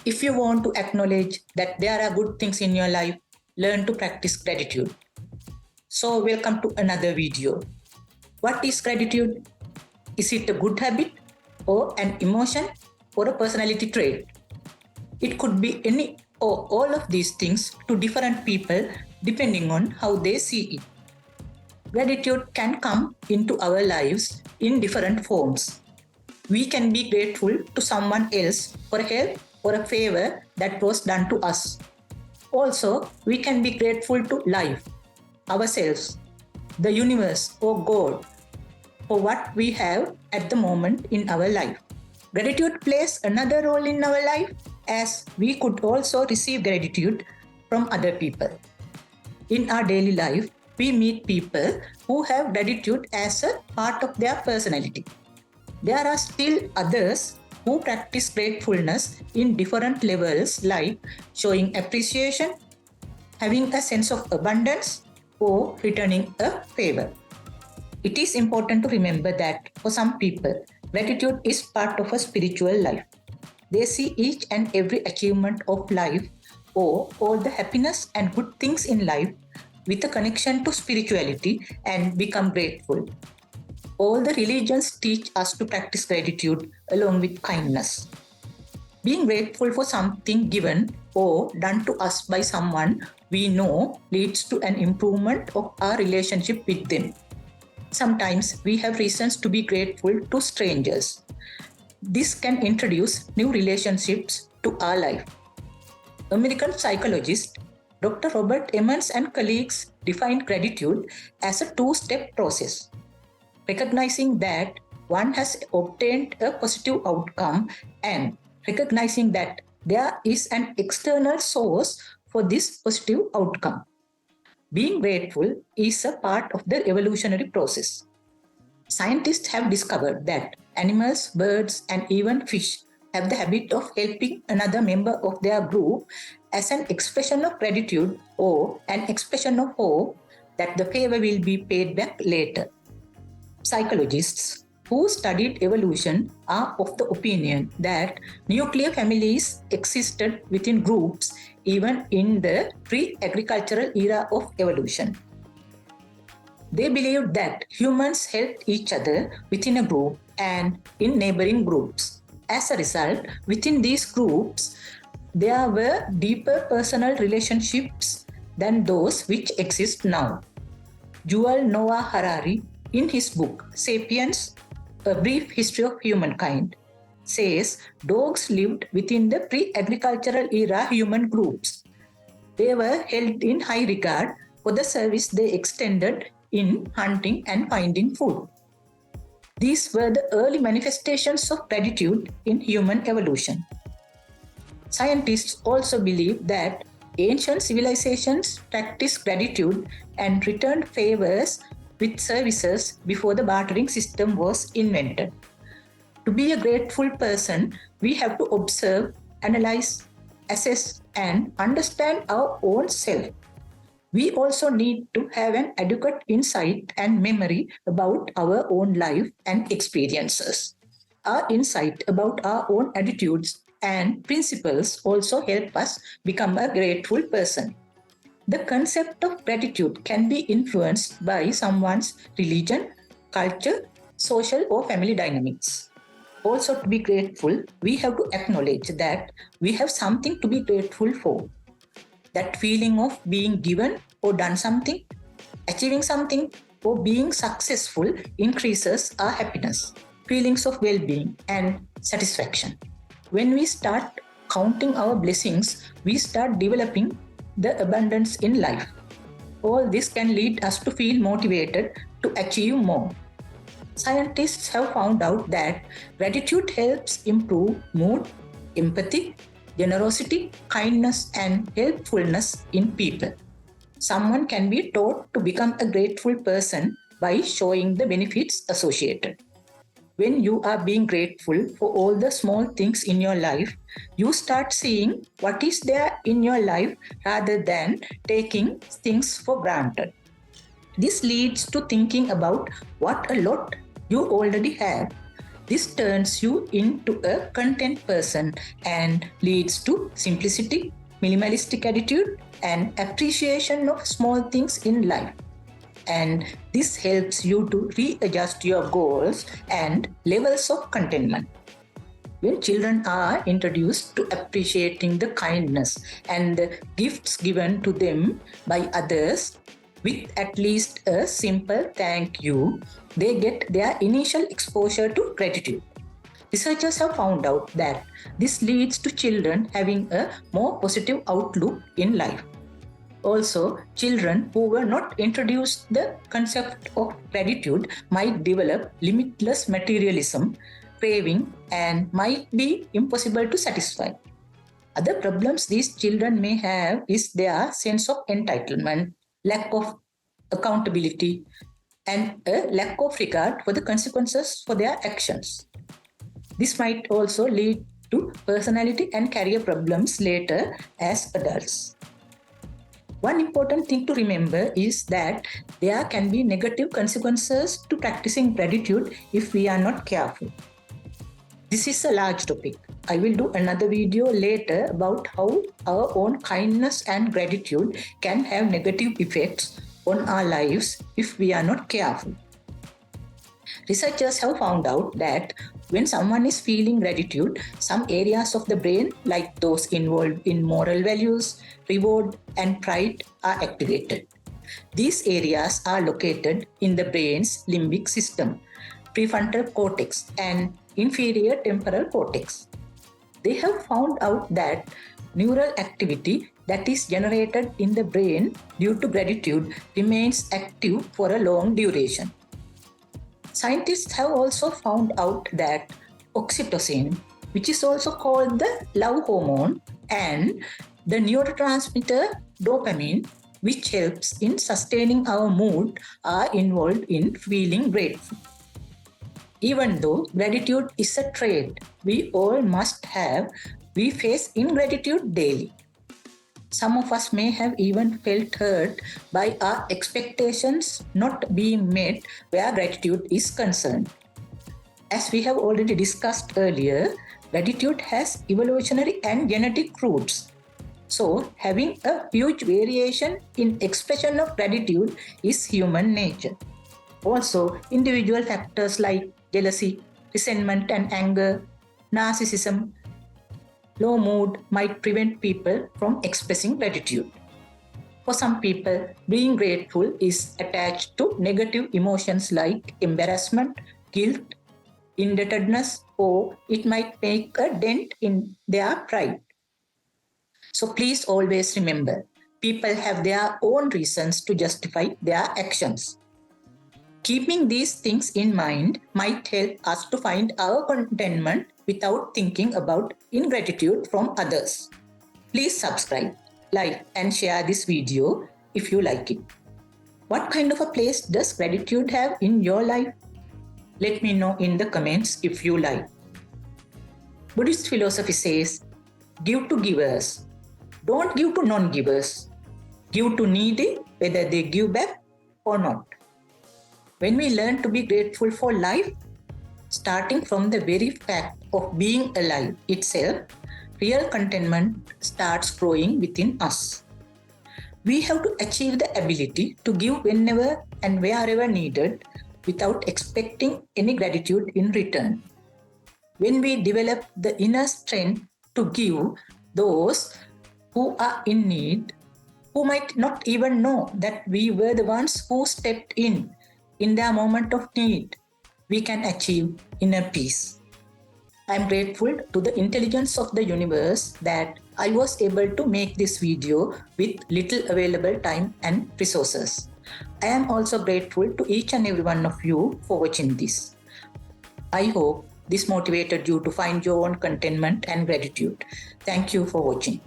If you want to acknowledge that there are good things in your life, learn to practice gratitude. So, welcome to another video. What is gratitude? Is it a good habit or an emotion or a personality trait? It could be any or all of these things to different people depending on how they see it. Gratitude can come into our lives in different forms. We can be grateful to someone else for help or a favor that was done to us. Also, we can be grateful to life, ourselves, the universe, or God for what we have at the moment in our life. Gratitude plays another role in our life as we could also receive gratitude from other people. In our daily life, we meet people who have gratitude as a part of their personality. There are still others who practice gratefulness in different levels, like showing appreciation, having a sense of abundance, or returning a favor. It is important to remember that for some people, gratitude is part of a spiritual life. They see each and every achievement of life or all the happiness and good things in life with a connection to spirituality and become grateful. All the religions teach us to practice gratitude along with kindness. Being grateful for something given or done to us by someone we know leads to an improvement of our relationship with them. Sometimes we have reasons to be grateful to strangers. This can introduce new relationships to our life. American psychologist Dr. Robert Emmons and colleagues defined gratitude as a two-step process. Recognizing that one has obtained a positive outcome and recognizing that there is an external source for this positive outcome. Being grateful is a part of the evolutionary process. Scientists have discovered that animals, birds, and even fish have the habit of helping another member of their group as an expression of gratitude or an expression of hope that the favor will be paid back later. Psychologists who studied evolution are of the opinion that nuclear families existed within groups even in the pre-agricultural era of evolution. They believed that humans helped each other within a group and in neighboring groups. As a result, within these groups, there were deeper personal relationships than those which exist now. Yuval Noah Harari, in his book Sapiens, A Brief History of Humankind, says dogs lived within the pre-agricultural era human groups. They were held in high regard for the service they extended in hunting and finding food. These were the early manifestations of gratitude in human evolution. Scientists also believe that ancient civilizations practiced gratitude and returned favors with services before the bartering system was invented. To be a grateful person, we have to observe, analyze, assess, and understand our own self. We also need to have an adequate insight and memory about our own life and experiences. Our insight about our own attitudes and principles also help us become a grateful person. The concept of gratitude can be influenced by someone's religion, culture, social, or family dynamics. Also, to be grateful, we have to acknowledge that we have something to be grateful for. That feeling of being given or done something, achieving something, or being successful increases our happiness, feelings of well being, and satisfaction. When we start counting our blessings, we start developing the abundance in life. All this can lead us to feel motivated to achieve more. Scientists have found out that gratitude helps improve mood, empathy, generosity, kindness, and helpfulness in people. Someone can be taught to become a grateful person by showing the benefits associated. When you are being grateful for all the small things in your life, you start seeing what is there in your life rather than taking things for granted. This leads to thinking about what a lot you already have. This turns you into a content person and leads to simplicity, minimalistic attitude, and appreciation of small things in life. And this helps you to readjust your goals and levels of contentment. When children are introduced to appreciating the kindness and the gifts given to them by others, with at least a simple thank you, they get their initial exposure to gratitude. Researchers have found out that this leads to children having a more positive outlook in life. Also, children who were not introduced the concept of gratitude might develop limitless materialism, craving, and might be impossible to satisfy. Other problems these children may have is their sense of entitlement, lack of accountability, and a lack of regard for the consequences for their actions. This might also lead to personality and career problems later as adults. One important thing to remember is that there can be negative consequences to practicing gratitude if we are not careful. This is a large topic. I will do another video later about how our own kindness and gratitude can have negative effects on our lives if we are not careful. Researchers have found out that when someone is feeling gratitude, some areas of the brain, like those involved in moral values, reward, and pride, are activated. These areas are located in the brain's limbic system, prefrontal cortex, and inferior temporal cortex. They have found out that neural activity that is generated in the brain due to gratitude remains active for a long duration. Scientists have also found out that oxytocin, which is also called the love hormone, and the neurotransmitter dopamine, which helps in sustaining our mood, are involved in feeling grateful. Even though gratitude is a trait we all must have, we face ingratitude daily. Some of us may have even felt hurt by our expectations not being met where gratitude is concerned. As we have already discussed earlier, gratitude has evolutionary and genetic roots. So, having a huge variation in expression of gratitude is human nature. Also, individual factors like jealousy, resentment and anger, narcissism, low mood might prevent people from expressing gratitude. For some people, being grateful is attached to negative emotions like embarrassment, guilt, indebtedness, or it might make a dent in their pride. So please always remember, people have their own reasons to justify their actions. Keeping these things in mind might help us to find our contentment without thinking about ingratitude from others. Please subscribe, like, and share this video if you like it. What kind of a place does gratitude have in your life? Let me know in the comments if you like. Buddhist philosophy says, give to givers. Don't give to non-givers. Give to needy, whether they give back or not. When we learn to be grateful for life, starting from the very fact of being alive itself, real contentment starts growing within us. We have to achieve the ability to give whenever and wherever needed without expecting any gratitude in return. When we develop the inner strength to give those who are in need, who might not even know that we were the ones who stepped in their moment of need, we can achieve inner peace. I am grateful to the intelligence of the universe that I was able to make this video with little available time and resources. I am also grateful to each and every one of you for watching this. I hope this motivated you to find your own contentment and gratitude. Thank you for watching.